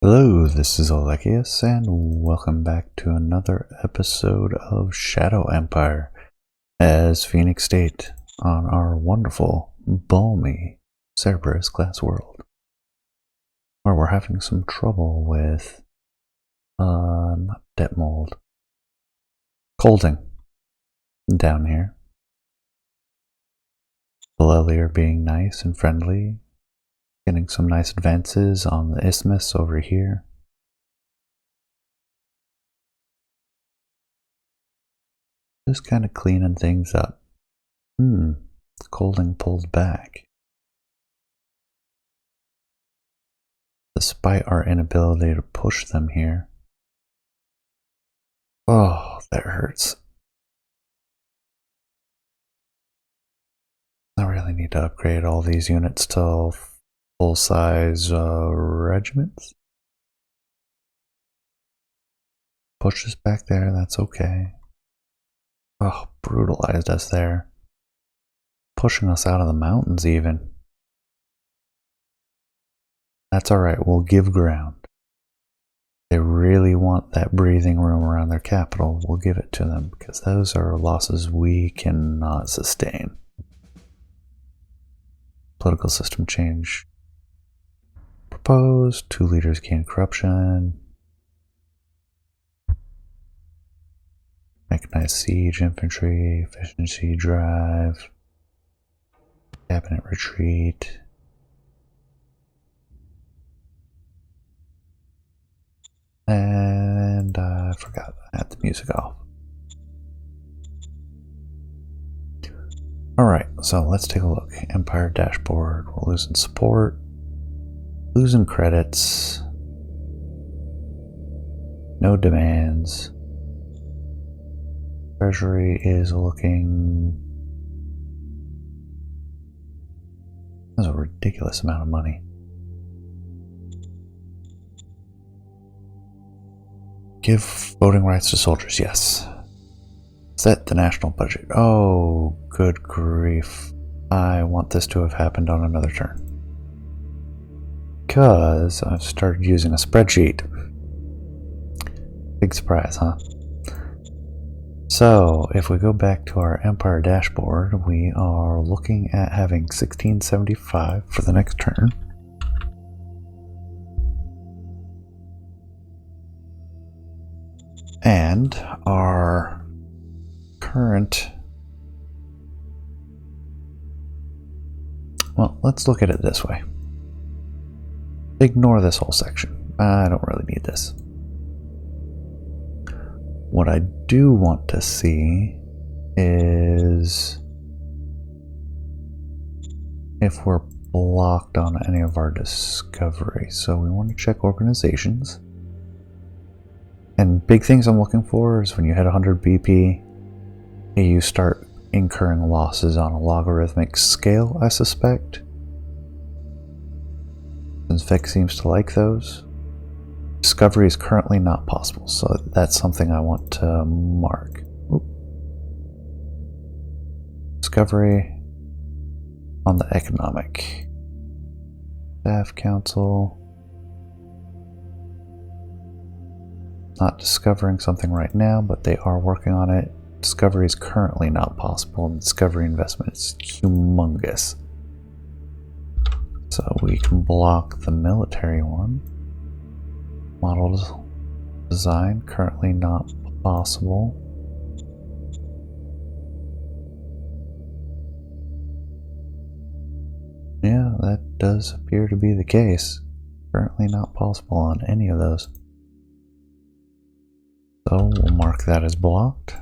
Hello, this is Alekius, and welcome back to another episode of Shadow Empire as Phoenixstate on our wonderful, balmy Cerberus class world, where we're having some trouble with, not debt mold, colding down here. Valeli are being nice and friendly, getting some nice advances on the isthmus over here. Just kind of cleaning things up. Colding pulled back. Despite our inability to push them here. Oh, that hurts. I really need to upgrade all these units to full-size regiments. Push us back there, that's okay. Oh, brutalized us there. Pushing us out of the mountains even. That's alright, we'll give ground. They really want that breathing room around their capital, we'll give it to them, because those are losses we cannot sustain. Political system change proposed. 2 leaders gain corruption. Mechanized siege infantry, efficiency drive, cabinet retreat. And I forgot I had the music off. Alright, so let's take a look. Empire dashboard. We're losing support, losing credits, no demands. Treasury is looking... That's a ridiculous amount of money. Give voting rights to soldiers, yes. Set the national budget. Oh, good grief. I want this to have happened on another turn. Because I've started using a spreadsheet. Big surprise, huh? So, if we go back to our Empire dashboard, we are looking at having 1675 for the next turn. And our current... Well, let's look at it this way. Ignore this whole section. I don't really need this. What I do want to see is if we're blocked on any of our discovery. So we want to check organizations. And big things I'm looking for is when you hit 100 BP, you start incurring losses on a logarithmic scale, I suspect. Since Vic seems to like those. Discovery is currently not possible, so that's something I want to mark. Oop. Discovery on the economic. Staff Council. Not discovering something right now, but they are working on it. Discovery is currently not possible, and discovery investment is humongous. So we can block the military one. Model design, currently not possible. Yeah, that does appear to be the case. Currently not possible on any of those. So we'll mark that as blocked.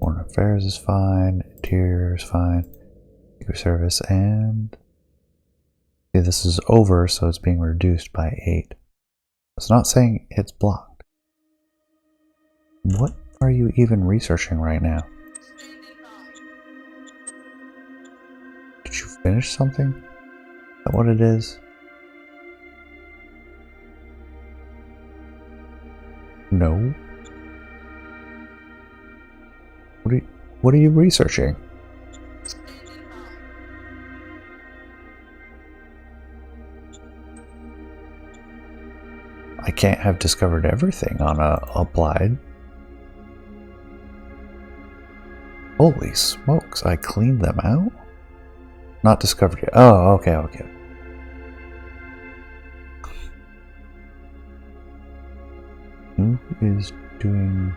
Foreign Affairs is fine, Interior is fine, Secret Service, and see, this is over, so it's being reduced by 8. It's not saying it's blocked. What are you even researching right now? Did you finish something? Is that what it is? No. What are you researching? I can't have discovered everything on applied. Holy smokes, I cleaned them out? Not discovered yet. Oh, okay, okay. Who is doing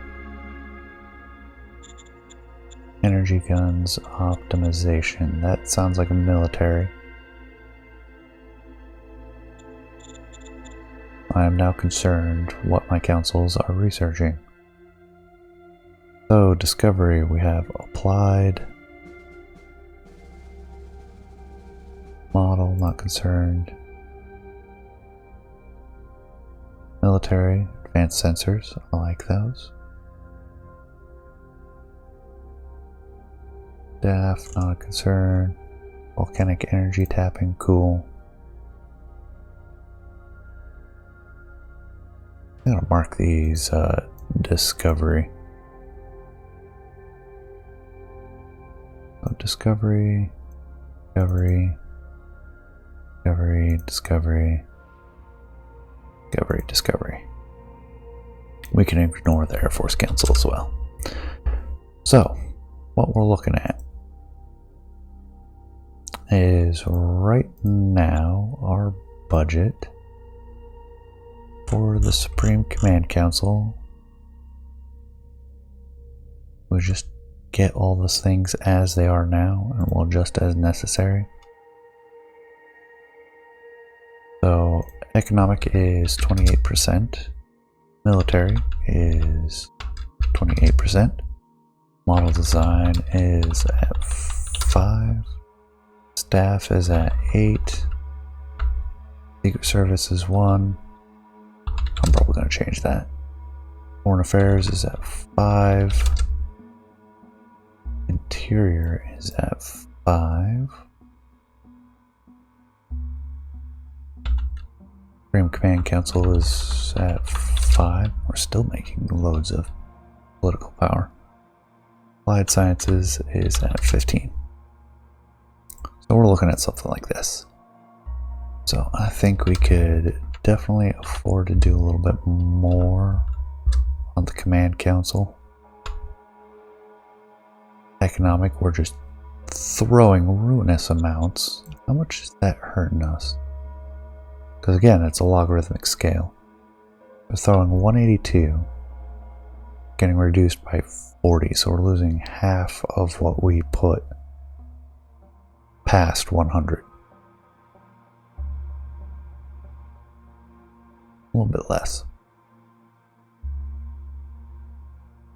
energy guns optimization? That sounds like a military. I am now concerned what my councils are researching. So, discovery, we have applied. Model, not concerned. Military, advanced sensors, I like those. Staff, not a concern. Volcanic energy tapping, cool. I'm gonna mark these discovery. So discovery, discovery, discovery, discovery, discovery, discovery. We can ignore the Air Force Council as well. So, what we're looking at is right now our budget for the Supreme Command Council. We just get all those things as they are now and we'll adjust as necessary. So economic is 28%, military is 28%, model design is at 5, staff is at 8, secret service is 1. I'm probably going to change that. Foreign affairs is at 5. Interior is at 5. Supreme Command Council is at 5. We're still making loads of political power. Applied Sciences is at 15. So we're looking at something like this. So I think we could definitely afford to do a little bit more on the Command Council. Economic, we're just throwing ruinous amounts. How much is that hurting us? Because again, it's a logarithmic scale. We're throwing 182, getting reduced by 40, so we're losing half of what we put past 100. A little bit less.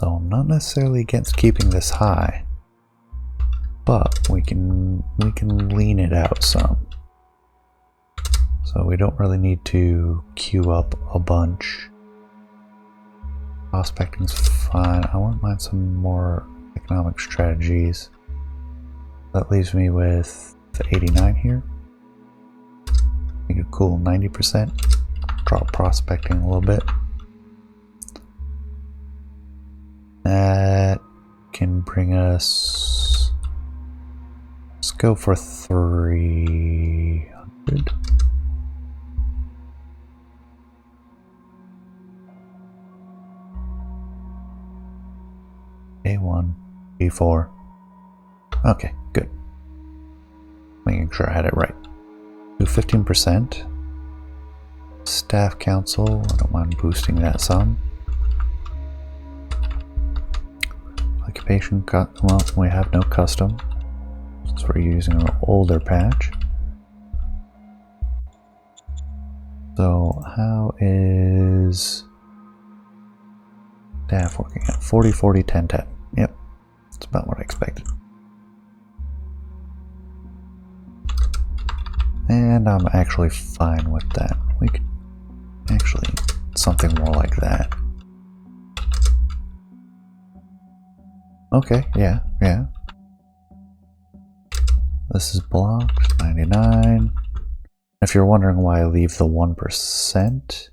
So I'm not necessarily against keeping this high, but we can lean it out some. So we don't really need to queue up a bunch. Prospecting's fine. I wouldn't mind some more economic strategies. That leaves me with the 89 here. Make a cool 90%. Drop prospecting a little bit. That can bring us, let's go for 300. A1, A4. Okay, good. Making sure I had it right. Do 15%. Staff Council, I don't mind boosting that some. Occupation, well, we have no custom, since we're using an older patch. So how is staff working at 40, 40, 10, 10? Yep, that's about what I expected. And I'm actually fine with that. We could actually something more like that. Okay, yeah. This is blocked, 99. If you're wondering why I leave the 1%,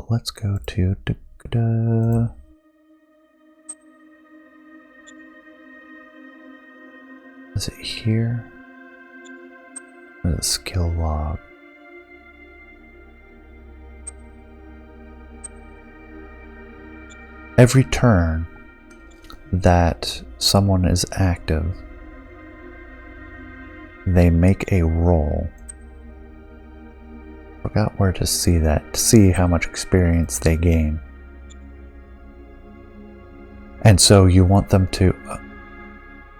let's go to is it here? Or the skill log? every turn that someone is active, they make a roll. Forgot where to see that, to see how much experience they gain. And so you want them to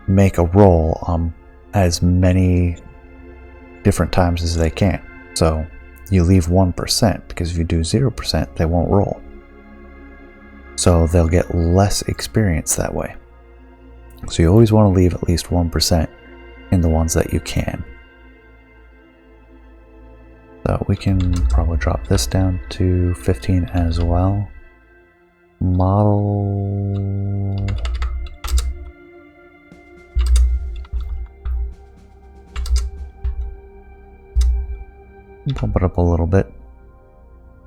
make a roll as many different times as they can. So you leave 1%, because if you do 0%, they won't roll. So they'll get less experience that way. So you always want to leave at least 1% in the ones that you can. So we can probably drop this down to 15 as well. Model. Bump it up a little bit.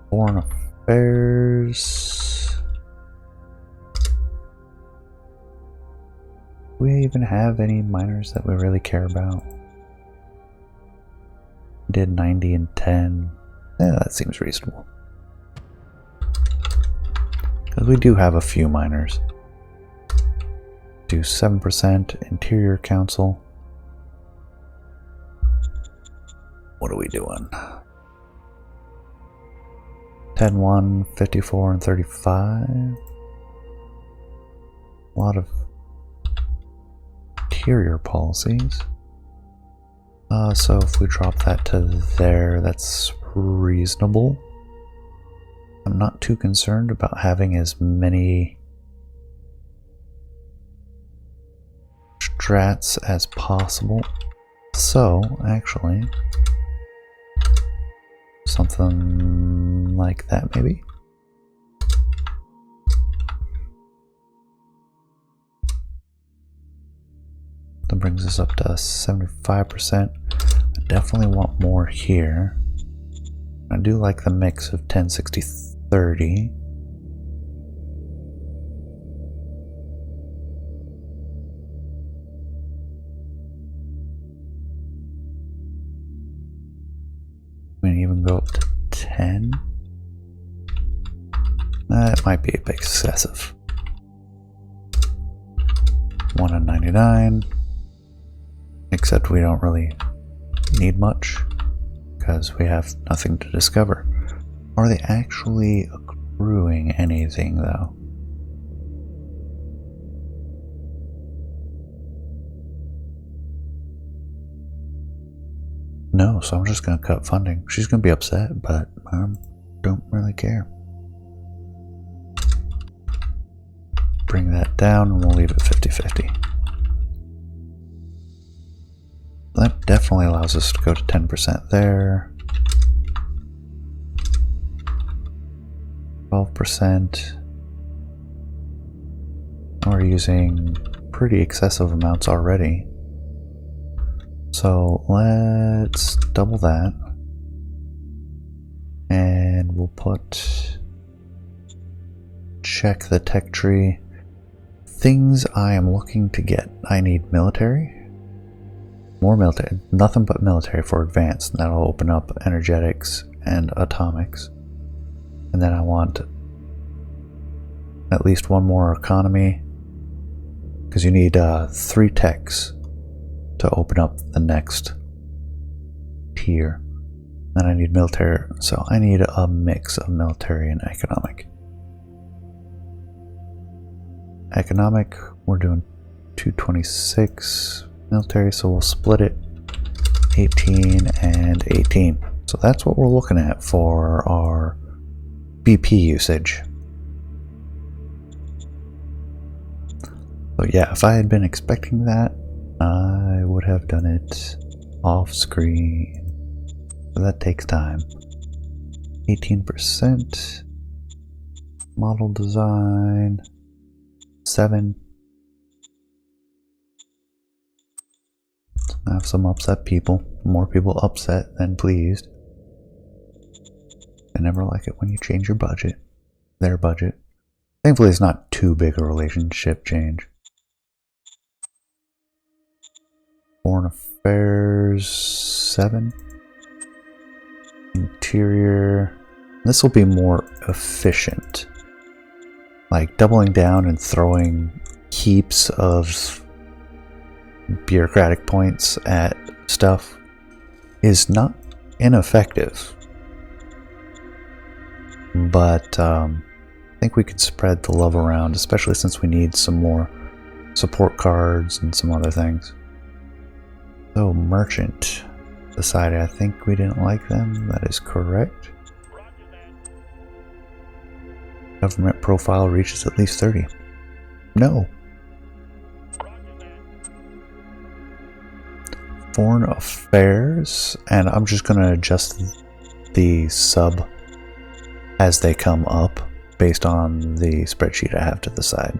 Foreign affairs. Do we even have any miners that we really care about? Did 90 and 10. Yeah, that seems reasonable. Because we do have a few miners. Do 7% Interior Council. What are we doing? 10, 1, 54, and 35. A lot of interior policies. So if we drop that to there, that's reasonable. I'm not too concerned about having as many strats as possible. So, actually, something like that maybe. That brings us up to 75%. I definitely want more here. I do like the mix of 10, 60, 30. We can even go up to 10. That might be a bit excessive. 1 and 99. Except we don't really need much because we have nothing to discover. Are they actually accruing anything though? No, so I'm just going to cut funding. She's going to be upset, but I don't really care. Bring that down and we'll leave it 50-50. That definitely allows us to go to 10% there. 12%. We're using pretty excessive amounts already. So let's double that. And we'll put... check the tech tree. Things I am looking to get. I need military. More military, nothing but military for advanced. That'll open up energetics and atomics. And then I want at least one more economy, because you need 3 techs to open up the next tier. Then I need military, so I need a mix of military and economic. Economic, we're doing 226. Military, so we'll split it 18 and 18. So that's what we're looking at for our BP usage. So yeah, if I had been expecting that, I would have done it off screen. So that takes time. 18%. Model design. 7. I have some upset people. More people upset than pleased. I never like it when you change your budget. Their budget. Thankfully it's not too big a relationship change. Foreign affairs 7. Interior. This will be more efficient. like doubling down and throwing heaps of bureaucratic points at stuff is not ineffective. But I think we could spread the love around, especially since we need some more support cards and some other things. So merchant decided, I think we didn't like them. That is correct. Government profile reaches at least 30. No. Foreign affairs, and I'm just going to adjust the sub as they come up based on the spreadsheet I have to the side.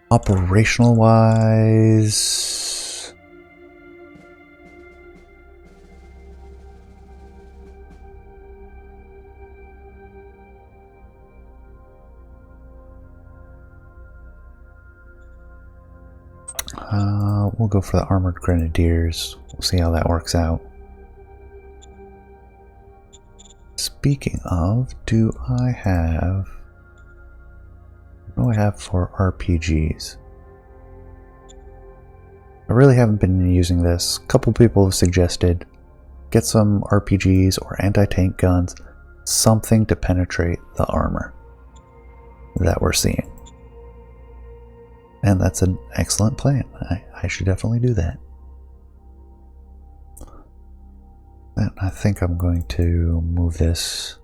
Operational wise, we'll go for the armored grenadiers. We'll see how that works out. Speaking of, what do I have for RPGs? I really haven't been using this. A couple people have suggested get some RPGs or anti-tank guns, something to penetrate the armor that we're seeing. And that's an excellent plan. I should definitely do that. And I think I'm going to move this.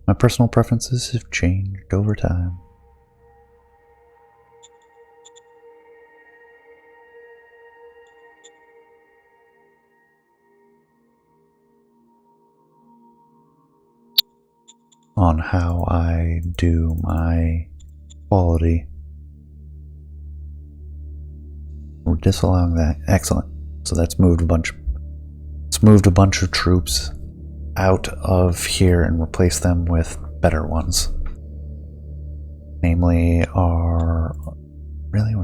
My personal preferences have changed over time. On how I do my quality. We're disallowing that. Excellent. So that's moved a bunch. It's moved a bunch of troops out of here and replaced them with better ones. Namely, we're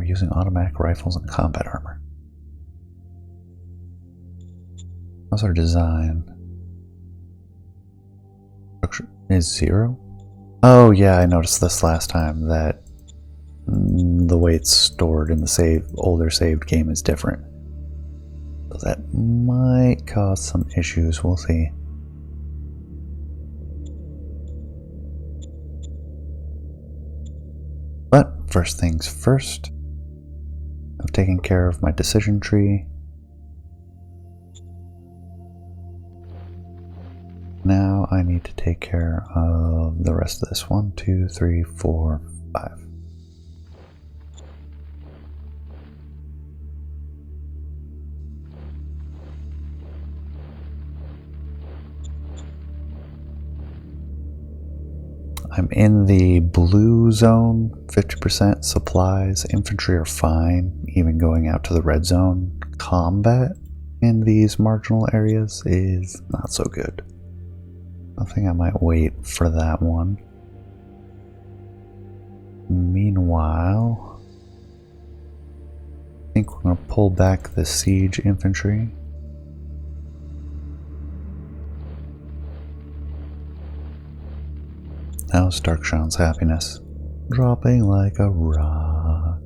using automatic rifles and combat armor. How's our design? Structure is 0. Oh yeah, I noticed this last time that the way it's stored in the older saved game is different. So that might cause some issues, we'll see. But first things first, I've taken care of my decision tree. Now I need to take care of the rest of this. 1, 2, 3, 4, 5. I'm in the blue zone, 50% supplies. Infantry are fine, even going out to the red zone. Combat in these marginal areas is not so good. I think I might wait for that one. Meanwhile, I think we're going to pull back the siege infantry. Now Starkshawn's happiness, dropping like a rock.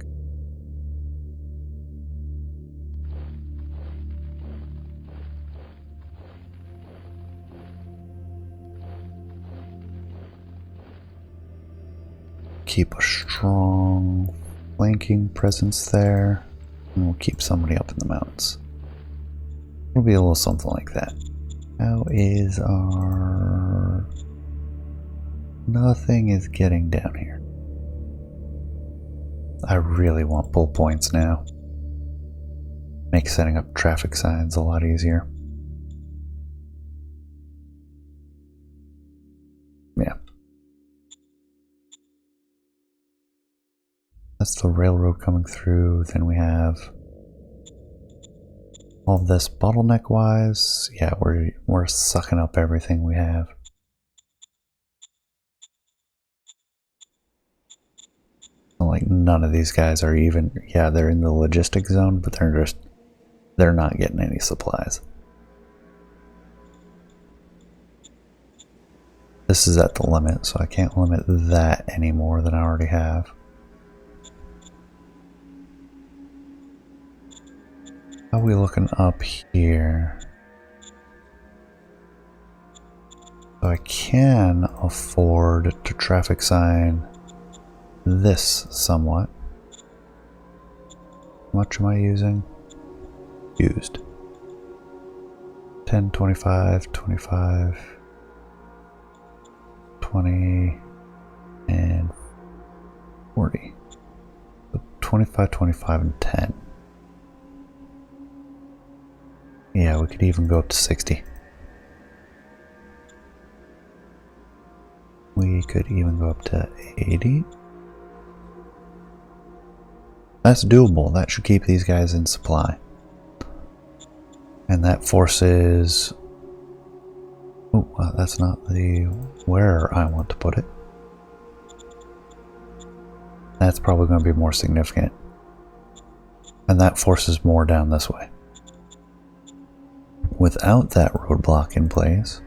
Keep a strong flanking presence there, and we'll keep somebody up in the mountains. It'll be a little something like that. How is our... Nothing is getting down here. I really want pull points now. Makes setting up traffic signs a lot easier. Yeah. That's the railroad coming through. Then we have all of this bottleneck wise. Yeah, we're sucking up everything we have. Like none of these guys are even, yeah, they're in the logistic zone, but they're not getting any supplies. This is at the limit, so I can't limit that any more than I already have. How are we looking up here? So I can afford to traffic sign this somewhat. How much am I using? Used. 10, 25, 25, 20, and 40. So 25, 25, and 10. Yeah, we could even go up to 60. We could even go up to 80. That's doable. That should keep these guys in supply. And that forces... Oh, that's not the where I want to put it. That's probably going to be more significant. And that forces more down this way. Without that roadblock in place,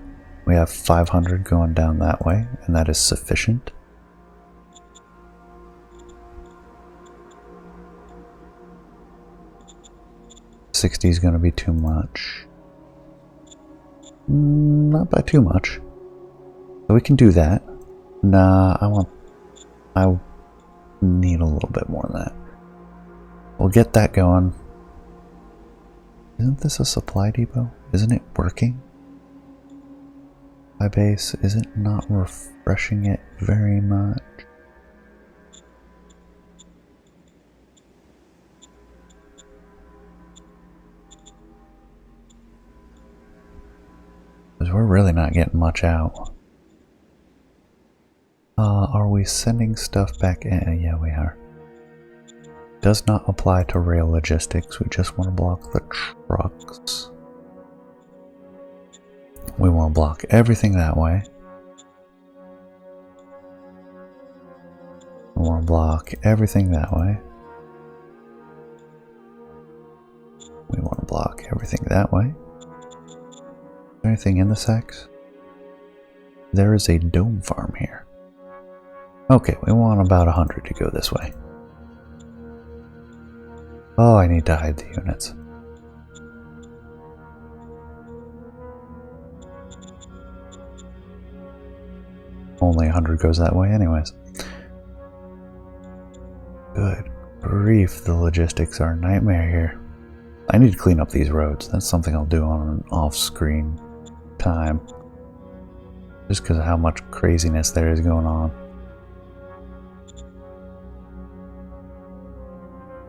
we have 500 going down that way, and that is sufficient. $60 is going to be too much. Not by too much. So we can do that. Nah, I need a little bit more than that. We'll get that going. Isn't this a supply depot? Isn't it working? My base isn't not refreshing it very much. Because we're really not getting much out. Are we sending stuff back in? Yeah, we are. Does not apply to rail logistics. We just want to block the trucks. We want to block everything that way. We want to block everything that way. We want to block everything that way. Is there anything in the sacks? There is a dome farm here. Okay, we want about 100 to go this way. Oh, I need to hide the units. Only 100 goes that way anyways. Good grief, the logistics are a nightmare here. I need to clean up these roads. That's something I'll do on an off-screen time. Just because of how much craziness there is going on.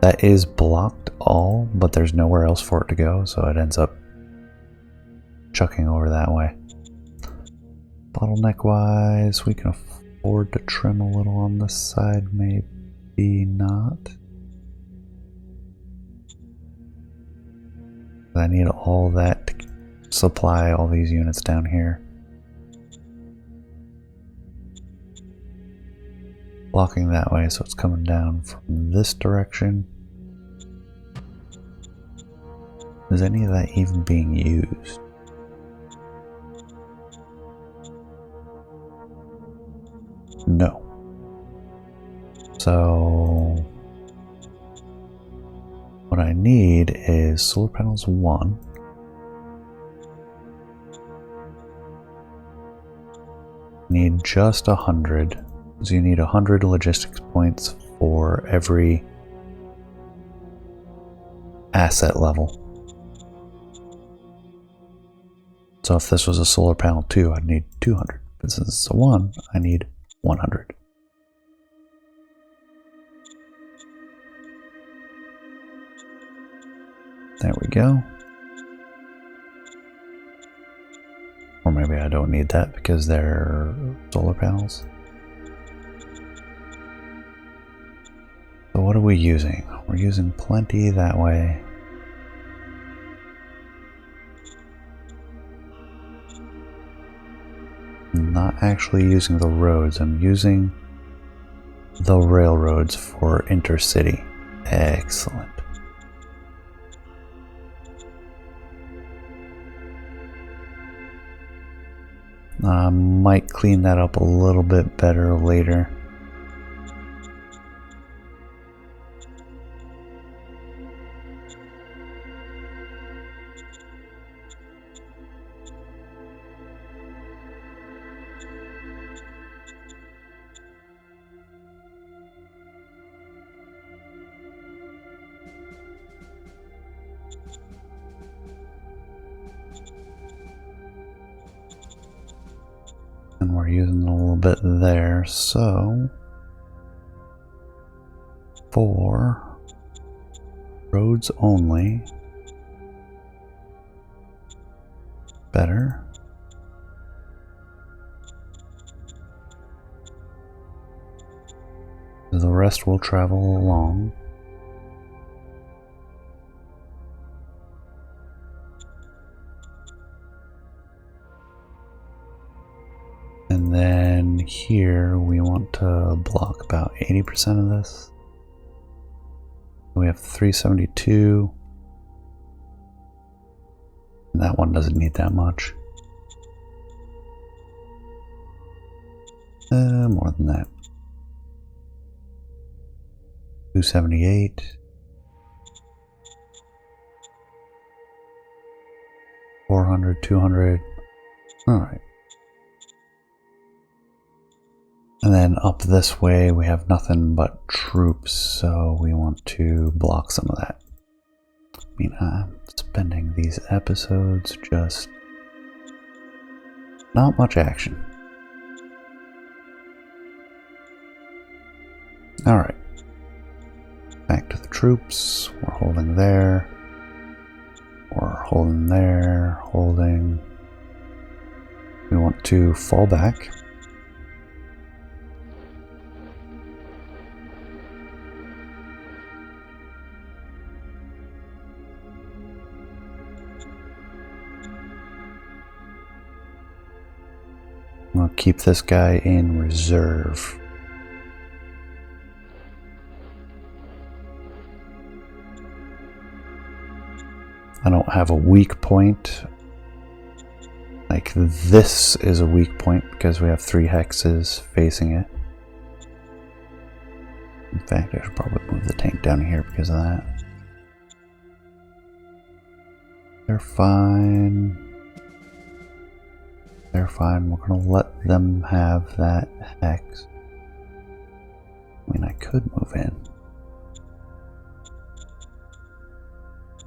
That is blocked all, but there's nowhere else for it to go, so it ends up chucking over that way. Bottleneck wise, we can afford to trim a little on this side, maybe not. I need all that to supply all these units down here. Blocking that way, so it's coming down from this direction. Is any of that even being used? No. So what I need is solar panels 1. Need just 100. So you need 100 logistics points for every asset level. So if this was a solar panel 2, I'd need 200. But since it's a 1, I need 100. There we go. Or maybe I don't need that because they're solar panels. So what are we using? We're using plenty that way. I'm not actually using the roads. I'm using the railroads for intercity. Excellent. I might clean that up a little bit better later. And we're using a little bit there, so for roads only, better. The rest will travel along. And then here we want to block about 80% of this. We have 372. And that one doesn't need that much. More than that. 278. 400, 200. Alright. And then up this way we have nothing but troops, so we want to block some of that. I mean, I'm spending these episodes just not much action. Alright. Back to the troops. We're holding there. We're holding there. Holding. We want to fall back. We'll keep this guy in reserve. I don't have a weak point. Like this is a weak point because we have 3 hexes facing it. In fact, I should probably move the tank down here because of that. They're fine. They're fine. We're going to let them have that hex. I mean, I could move in.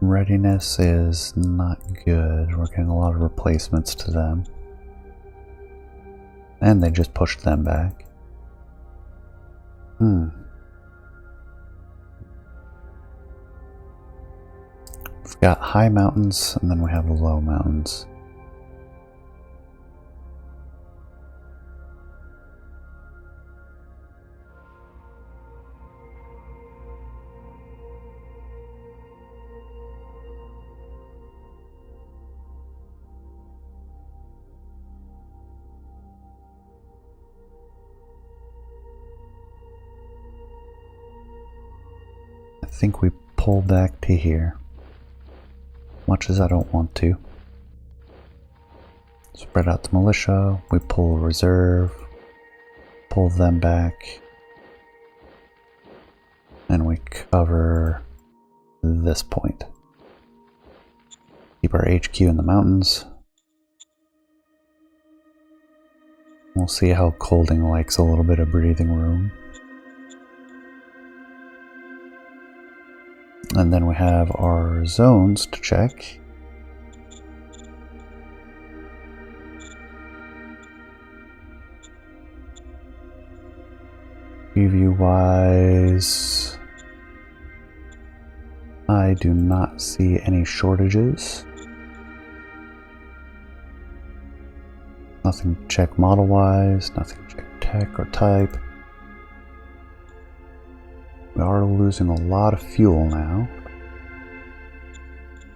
Readiness is not good. We're getting a lot of replacements to them. And they just pushed them back. We've got high mountains and then we have low mountains. I think we pull back to here, much as I don't want to. Spread out the militia, we pull reserve, pull them back, and we cover this point. Keep our HQ in the mountains. We'll see how Colding likes a little bit of breathing room. And then we have our zones to check. Preview wise, I do not see any shortages. Nothing to check model wise, nothing to check tech or type. We are losing a lot of fuel now.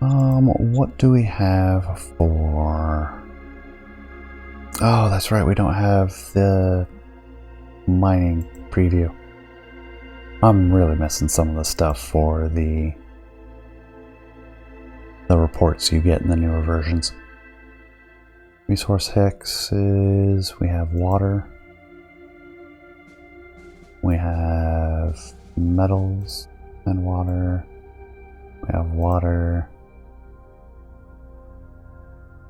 What do we have for... Oh, that's right, we don't have the mining preview. I'm really missing some of the stuff for the reports you get in the newer versions. Resource hexes, we have water. We have metals and water. We have water.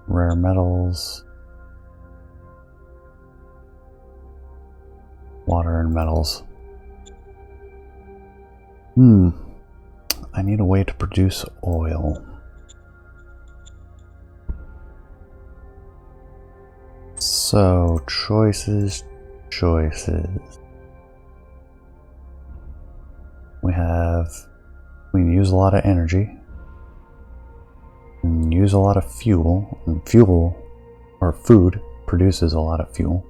Rare metals. Water and metals. I need a way to produce oil. So, choices. We can use a lot of energy. And use a lot of fuel. And fuel, or food, produces a lot of fuel.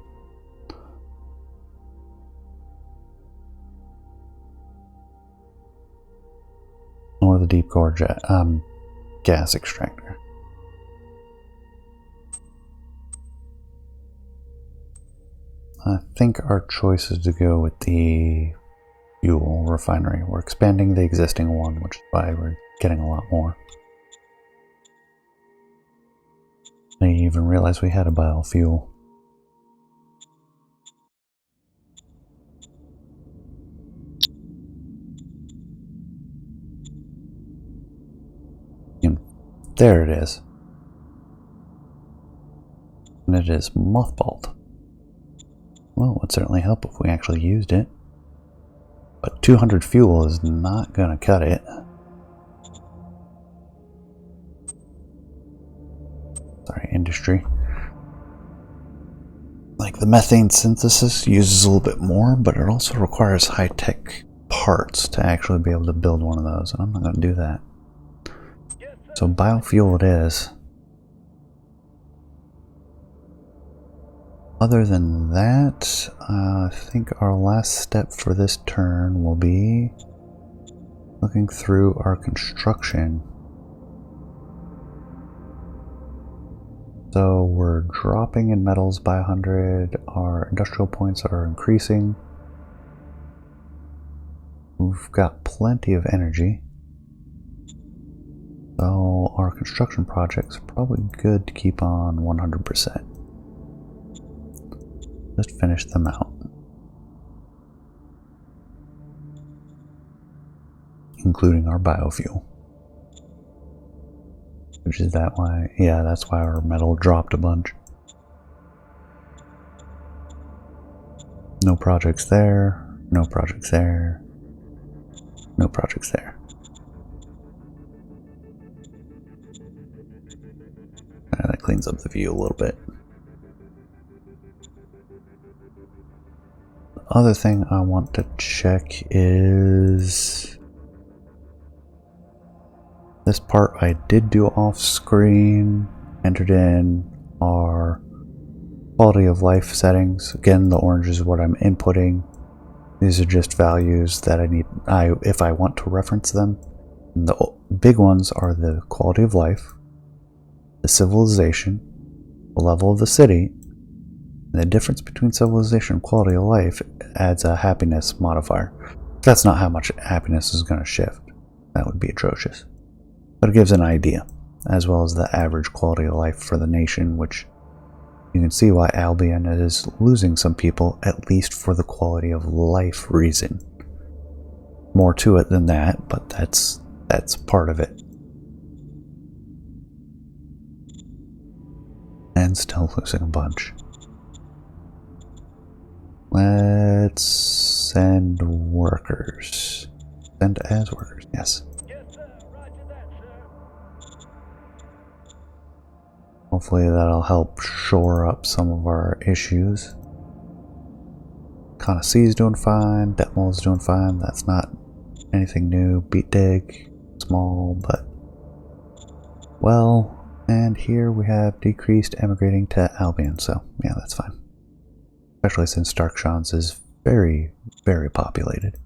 Or the deep core gas extractor. I think our choice is to go with the fuel refinery. We're expanding the existing one, which is why we're getting a lot more. I didn't even realize we had a biofuel. And there it is. And it is mothballed. Well, it would certainly help if we actually used it. But 200 fuel is not going to cut it. Sorry, industry. Like the methane synthesis uses a little bit more, but it also requires high-tech parts to actually be able to build one of those, and I'm not going to do that. So biofuel it is. Other than that, I think our last step for this turn will be looking through our construction. So we're dropping in metals by 100, our industrial points are increasing. We've got plenty of energy. So our construction projects are probably good to keep on 100%. Just finish them out. Including our biofuel. Which is that why, yeah, that's why our metal dropped a bunch. No projects there, no projects there, no projects there. That cleans up the view a little bit. Other thing I want to check is this part I did do off screen, entered in our quality of life settings. Again, the orange is what I'm inputting. These are just values that I need if I want to reference them. And the big ones are the quality of life, the civilization, the level of the city. And the difference between civilization and quality of life adds a happiness modifier. That's not how much happiness is going to shift. That would be atrocious. But it gives an idea, as well as the average quality of life for the nation, which you can see why Albion is losing some people, at least for the quality of life reason. More to it than that, but that's part of it. And still losing a bunch. Let's send workers. Send as workers, yes. Yes, sir. Roger that, sir. Hopefully that'll help shore up some of our issues. Kana C is doing fine, Detmol is doing fine, that's not anything new. Beat Dig, small, but well. And here we have decreased emigrating to Albion, so yeah, that's fine. Especially since Starkshans is very, very populated.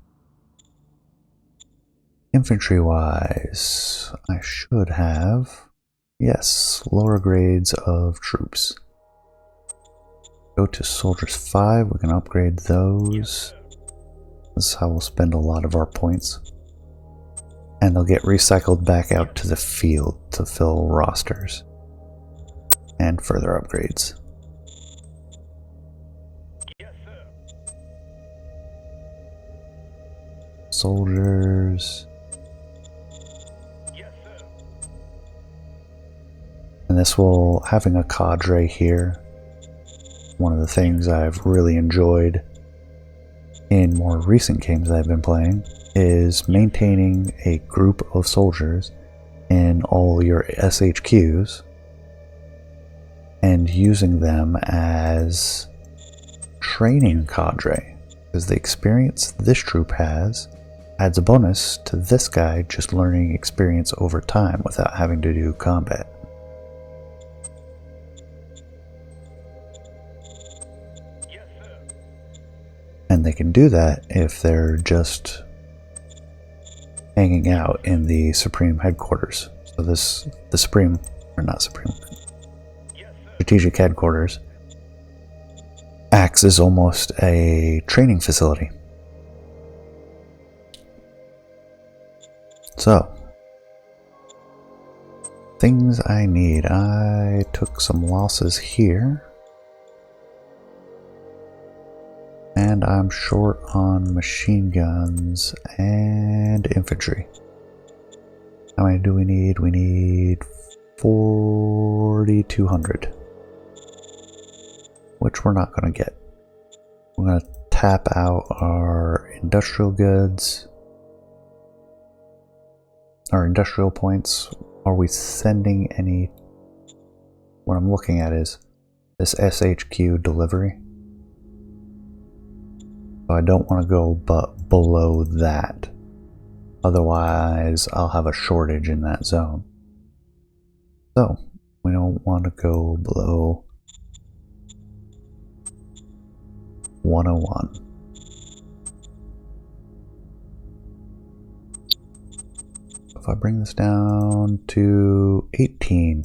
Infantry-wise, I should have, yes, lower grades of troops. Go to Soldiers 5, we can upgrade those. This is how we'll spend a lot of our points. And they'll get recycled back out to the field to fill rosters and further upgrades. Yes, sir. Soldiers. Yes, sir. And this will, having a cadre here, one of the things I've really enjoyed in more recent games I've been playing is maintaining a group of soldiers in all your SHQs and using them as training cadre, because the experience this troop has adds a bonus to this guy just learning experience over time without having to do combat. Yes, sir. And they can do that if they're just hanging out in the Supreme headquarters. So the Supreme, or not Supreme, Yes, sir. Strategic headquarters acts as almost a training facility. So, things I need. I took some losses here. And I'm short on machine guns and infantry. How many do we need? We need 4,200. Which we're not going to get. We're going to tap out our industrial goods. Our industrial points. Are we sending any? What I'm looking at is this SHQ delivery. So I don't want to go below that. Otherwise, I'll have a shortage in that zone. So, we don't want to go below 101. If I bring this down to 18.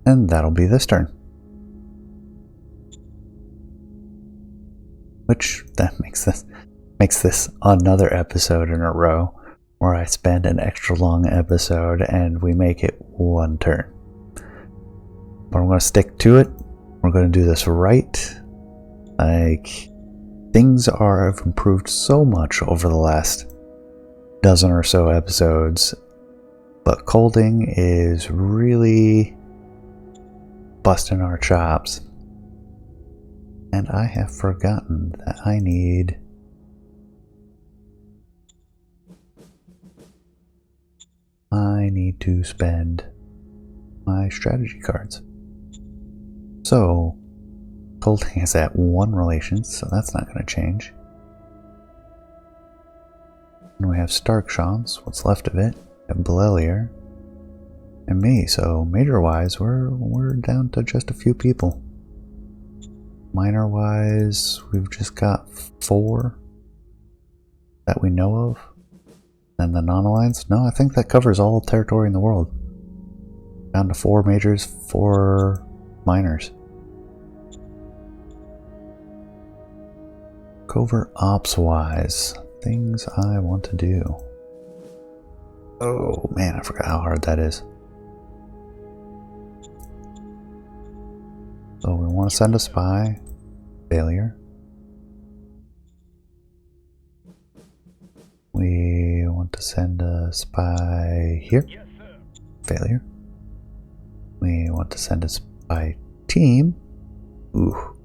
And that'll be this turn. Which that makes this another episode in a row where I spend an extra long episode and we make it one turn. But I'm going to stick to it. We're going to do this right. Like, things have improved so much over the last dozen or so episodes, but colding is really busting our chops. And I have forgotten that I need to spend my strategy cards. So, colding is at 1 relations, so that's not going to change. And we have Starkshans, what's left of it, we have Belelier, and me, so major-wise, we're down to just a few people. Minor-wise, we've just got 4 that we know of. And the non-alliance? No, I think that covers all territory in the world. Down to 4 majors, 4 minors. Covert ops-wise, things I want to do. Oh man, I forgot how hard that is. So we want to send a spy. Failure. We want to send a spy here. Yes, sir. Failure. We want to send a spy team. Ooh.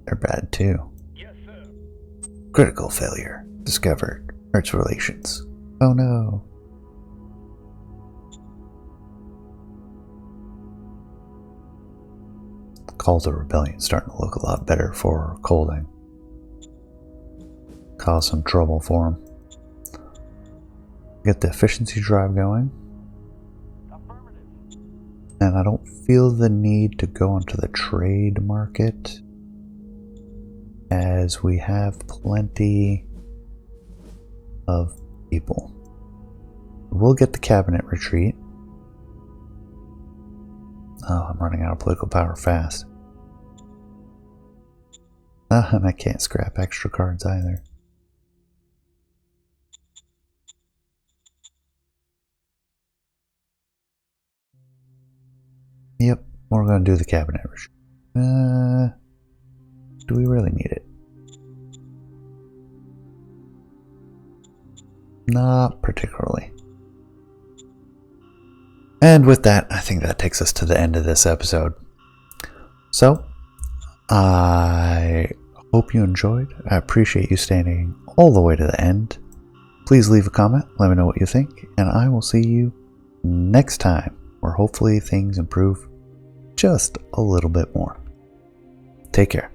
They're bad too. Yes, sir. Critical failure. Discovered. Hurts relations. Oh no. Calls of Rebellion starting to look a lot better for colding. Cause some trouble for him. Get the efficiency drive going. Affirmative. And I don't feel the need to go onto the trade market, as we have plenty of people. We'll get the cabinet retreat. Oh, I'm running out of political power fast. And I can't scrap extra cards either. Yep, we're going to do the cabinet. Do we really need it? Not particularly. And with that, I think that takes us to the end of this episode. So, I hope you enjoyed. I appreciate you staying all the way to the end. Please leave a comment, let me know what you think, and I will see you next time, where hopefully things improve just a little bit more. Take care.